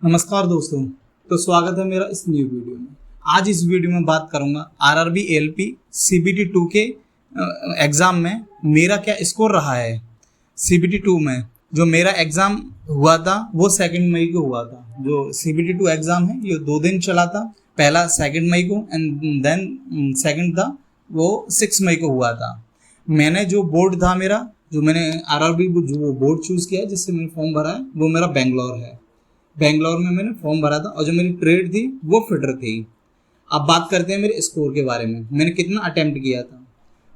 नमस्कार दोस्तों। तो स्वागत है मेरा इस न्यू वीडियो में। आज इस वीडियो में बात करूंगा आरआरबी एएलपी सीबीटी 2 के एग्ज़ाम में मेरा क्या स्कोर रहा है। सीबीटी 2 में जो मेरा एग्ज़ाम हुआ था वो 2 मई को हुआ था। जो सीबीटी 2 एग्ज़ाम है ये 2 दिन चला था। पहला 2 मई को एंड देन सेकंड था वो 6 मई को हुआ था। मैंने जो बोर्ड था मेरा, जो मैंने आरआरबी जो बोर्ड चूज़ किया जिससे मैंने फॉर्म भरा है वो मेरा बेंगलोर है। बेंगलोर में मैंने फॉर्म भरा था और जो मेरी ट्रेड थी वो फिटर थी। अब बात करते हैं मेरे स्कोर के बारे में। मैंने कितना अटेम्प्ट किया था।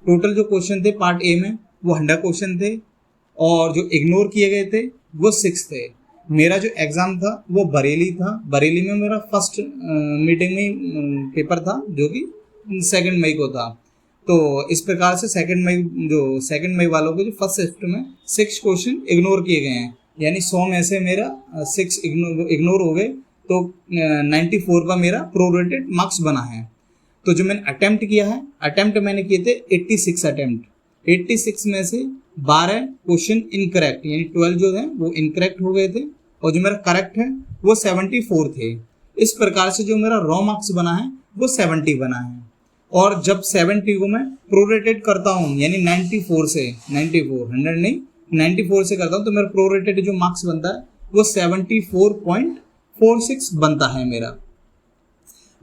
टोटल जो क्वेश्चन थे पार्ट ए में वो 100 क्वेश्चन थे और जो इग्नोर किए गए थे वो 6 थे। मेरा जो एग्ज़ाम था वो बरेली था। बरेली में मेरा फर्स्ट मीटिंग में पेपर था जो कि 2 मई को था। तो इस प्रकार से 2 मई वालों को जो फर्स्ट शिफ्ट में 6 क्वेश्चन इग्नोर किए गए हैं, यानी 100 में से मेरा 6 इग्नोर हो गए। तो 94 का मेरा प्रोरेटेड मार्क्स बना है। तो जो मैंने अटेम्प्ट किया है, अटेम्प्ट मैंने किए थे 86 अटेम्प्ट। 86 में से 12 क्वेश्चन इनकरेक्ट, यानी 12 जो है वो इनकरेक्ट हो गए थे और जो मेरा करेक्ट है वो 74 थे। इस प्रकार से जो मेरा रॉ मार्क्स बना है वो 70 बना है। और जब 70 को मैं प्रोरेटेड करता हूँ, यानी 94 से 94 100 नहीं 94 से करता हूँ, तो मेरा प्रोरेटेड जो मार्क्स बनता है वो 74.46 बनता है।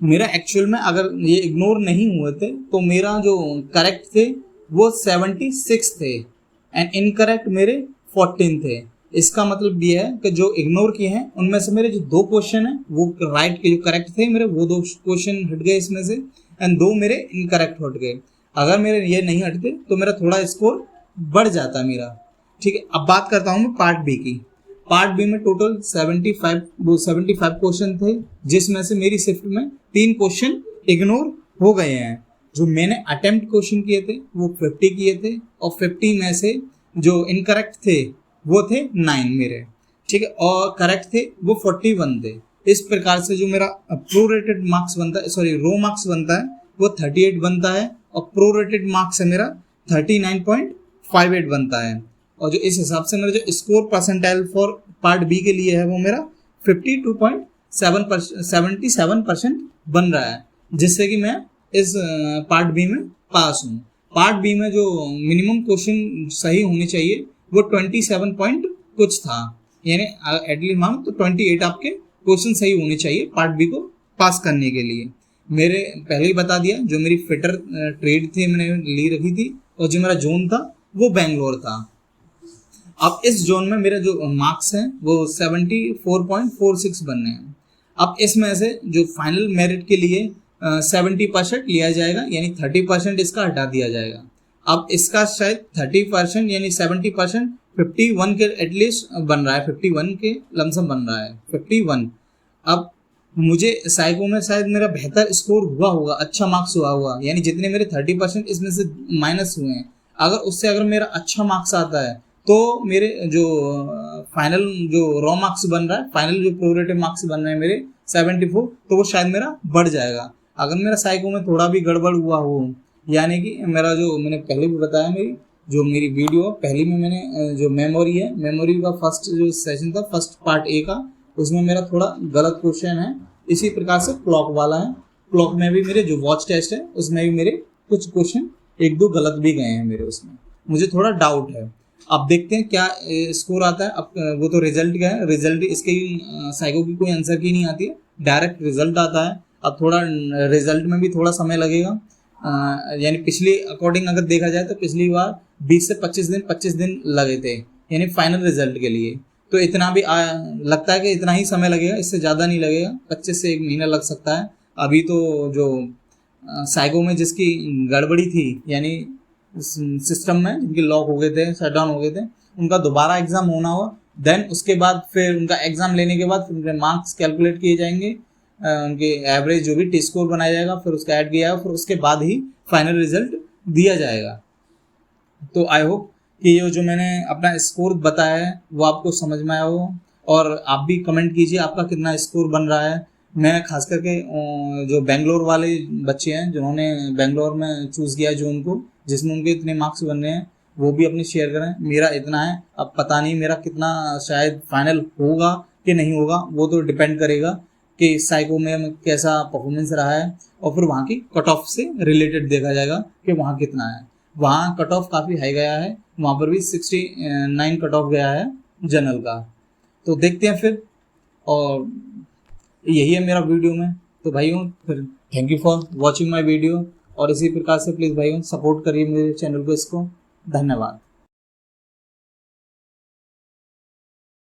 मेरा एक्चुअल में अगर ये इग्नोर नहीं हुए थे तो मेरा जो करेक्ट थे वो 76 थे एंड इनकरेक्ट मेरे 14 थे। इसका मतलब ये है कि जो इग्नोर किए हैं उनमें से मेरे जो 2 क्वेश्चन हैं वो राइट के जो करेक्ट थे मेरे, वो 2 क्वेश्चन हट गए इसमें से एंड 2 मेरे इनकरेक्ट हट गए। अगर मेरे ये नहीं हटते तो मेरा थोड़ा स्कोर बढ़ जाता मेरा। ठीक है, अब बात करता हूँ मैं पार्ट बी की। पार्ट बी में टोटल 75 क्वेश्चन थे जिसमें से मेरी शिफ्ट में 3 क्वेश्चन इग्नोर हो गए हैं। जो मैंने अटेम्प्ट क्वेश्चन किए थे वो 50 किए थे और 50 में से जो इनकरेक्ट थे वो थे 9 मेरे। ठीक है, और करेक्ट थे वो 41 थे। इस प्रकार से जो मेरा प्रोरेटेड मार्क्स बनता है, सॉरी रो मार्क्स बनता है वो 38 बनता है और प्रोरेटेड मार्क्स है मेरा 39.58 बनता है। और जो इस हिसाब से मेरा जो score percentile for part B के लिए है वो मेरा 52.77% बन रहा है, जिससे कि मैं इस पार्ट बी में पास हूँ। पार्ट बी में जो मिनिमम क्वेश्चन सही होने चाहिए वो 27 पॉइंट कुछ था, यानी एटलीस्ट मानो तो 28 आपके क्वेश्चन सही होने चाहिए पार्ट बी को पास करने के लिए। मेरे पहले ही बता दिया जो मेरी फिटर ट्रेड थी मैंने ली रखी थी और जो मेरा जोन था वो बेंगलोर था। अब इस जोन में मेरे जो मार्क्स हैं वो 74.46 बनने हैं। अब इसमें से जो फाइनल मेरिट के लिए 70% लिया जाएगा, यानी 30% इसका हटा दिया जाएगा। अब इसका शायद 30% यानी 70% 51 के एटलीस्ट बन रहा है, 51 के लमसम बन रहा है 51। अब मुझे साइको में शायद मेरा बेहतर स्कोर हुआ होगा, अच्छा मार्क्स हुआ होगा, यानी जितने मेरे 30% इसमें से माइनस हुए हैं, अगर मेरा अच्छा मार्क्स आता है तो मेरे जो फाइनल जो रॉ मार्क्स बन रहा है, फाइनल जो प्रोरेटेड मार्क्स बन रहे हैं मेरे 74, तो वो शायद मेरा बढ़ जाएगा। अगर मेरा साइको में थोड़ा भी गड़बड़ हुआ हो, यानी कि मेरा जो मैंने पहले भी बताया मेरी वीडियो पहली में मैंने जो मेमोरी का फर्स्ट जो सेशन था फर्स्ट पार्ट ए का, उसमें मेरा थोड़ा गलत क्वेश्चन है। इसी प्रकार से क्लॉक वाला है, क्लॉक में भी मेरे जो वॉच टेस्ट है उसमें भी मेरे कुछ क्वेश्चन 1-2 गलत भी गए हैं मेरे, उसमें मुझे थोड़ा डाउट है। अब देखते हैं क्या स्कोर आता है। अब वो तो रिजल्ट क्या है, रिजल्ट इसके साइको की कोई आंसर की नहीं आती है, डायरेक्ट रिजल्ट आता है। अब थोड़ा रिजल्ट में भी थोड़ा समय लगेगा, यानी पिछली अकॉर्डिंग अगर देखा जाए तो पिछली बार 20 से 25 दिन लगे थे, यानी फाइनल रिजल्ट के लिए। तो इतना भी लगता है कि इतना ही समय लगेगा, इससे ज़्यादा नहीं लगेगा, 25 से 1 महीना लग सकता है। अभी तो जो साइको में जिसकी गड़बड़ी थी, यानी सिस्टम में जिनके लॉक हो गए थे, शट डाउन हो गए थे, उनका दोबारा एग्ज़ाम होना हुआ। देन उसके बाद फिर उनका एग्ज़ाम लेने के बाद फिर उनके मार्क्स कैलकुलेट किए जाएंगे, उनके एवरेज जो भी टी स्कोर बनाया जाएगा फिर उसका ऐड किया जाएगा, फिर उसके बाद ही फाइनल रिजल्ट दिया जाएगा। तो आई होप कि ये जो मैंने अपना स्कोर बताया है वो आपको समझ में आया हो, और आप भी कमेंट कीजिए आपका कितना स्कोर बन रहा है। मैं खास करके जो बेंगलोर वाले बच्चे हैं जिन्होंने बेंगलोर में चूज़ किया जो उनको जिसमें उनके इतने मार्क्स बन रहे हैं वो भी अपने शेयर करें। मेरा इतना है, अब पता नहीं मेरा कितना शायद फाइनल होगा कि नहीं होगा, वो तो डिपेंड करेगा कि साइको में कैसा परफॉर्मेंस रहा है, और फिर वहाँ की कट ऑफ से रिलेटेड देखा जाएगा कि वहाँ कितना है। वहाँ कट ऑफ काफ़ी हाई गया है, वहाँ पर भी 69 कट ऑफ गया है जनरल का। तो देखते हैं फिर, और यही है मेरा वीडियो में। तो भाइयों फिर thank you for watching my video, और इसी प्रकार से प्लीज़ भाइयों सपोर्ट करिए मेरे चैनल को, इसको। धन्यवाद।